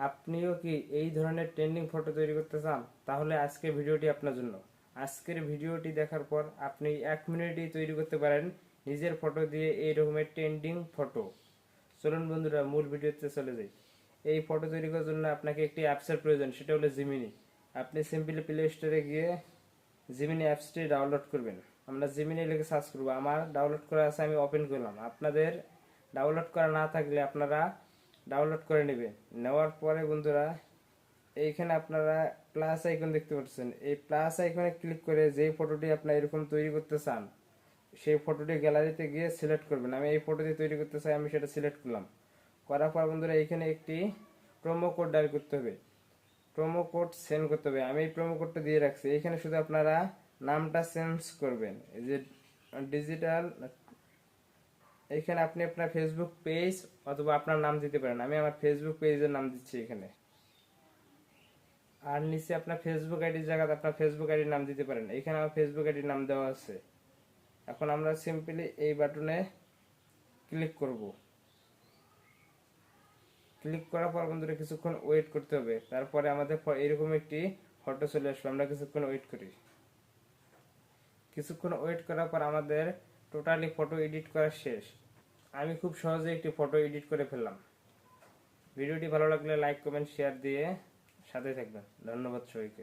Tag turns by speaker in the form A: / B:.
A: আপনিও কি এই ধরনের ট্রেন্ডিং ফটো তৈরি করতে চান? তাহলে আজকের ভিডিওটি আপনার জন্য। আজকের ভিডিওটি দেখার পর আপনি 1 মিনিটেই তৈরি করতে পারেন নিজের ফটো দিয়ে এই রকমের ট্রেন্ডিং ফটো। চলুন বন্ধুরা, মূল ভিডিওতে চলে যাই। এই ফটো তৈরি করার জন্য আপনাকে একটি অ্যাপসের প্রয়োজন, সেটা হলো জিমিনি। আপনি সিম্পলি প্লে স্টোরে গিয়ে জিমিনি অ্যাপসটি ডাউনলোড করবেন। আমরা জিমিনি লিখে সার্চ করবো। আমার ডাউনলোড করা আছে, আমি ওপেন করলাম। আপনাদের ডাউনলোড করা না থাকলে আপনারা ডাউনলোড করে নেবেন। নেওয়ার পরে বন্ধুরা, এইখানে আপনারা প্লাস আইকন দেখতে পাচ্ছেন। এই প্লাস আইকনে ক্লিক করে যেই ফটোটি আপনারা এরকম তৈরি করতে চান সেই ফটোটি গ্যালারিতে গিয়ে সিলেক্ট করবেন। আমি এই ফটোটি তৈরি করতে চাই, আমি সেটা সিলেক্ট করলাম। করার পর বন্ধুরা, এইখানে একটি প্রোমো কোড ডায়াল করতে হবে, প্রোমো কোড সেন্ড করতে হবে। আমি এই প্রোমো কোডটা দিয়ে রাখছি। এইখানে শুধু আপনারা নামটা চেঞ্জ করবেন, এই যে ডিজিটাল। এইখানে আপনি আপনার ফেসবুক পেজ অথবা আপনার নাম দিতে পারেন। আমি আমার ফেসবুক পেজের নাম দিচ্ছি এখানে। আর নিচে আপনার ফেসবুক আইডির জায়গাতে আপনার ফেসবুক আইডির নাম দিতে পারেন। এখানে আমার ফেসবুক আইডির নাম দেওয়া আছে। এখন আমরা সিম্পলি এই বাটনে ক্লিক করব। ক্লিক করার পর বন্ধুরা কিছুক্ষণ ওয়েট করতে হবে। তারপরে আমাদের এরকম একটি ফটো চলে আসবে। আমরা কিছুক্ষণ ওয়েট করি। কিছুক্ষণ ওয়েট করার পর আমাদের টোটালি ফটো এডিট করা শেষ। আমি খুব সহজে একটি ফটো এডিট করে ফেললাম। ভিডিওটি ভালো লাগলে লাইক কমেন্ট শেয়ার দিয়ে সাথে থাকবেন। ধন্যবাদ সবাইকে।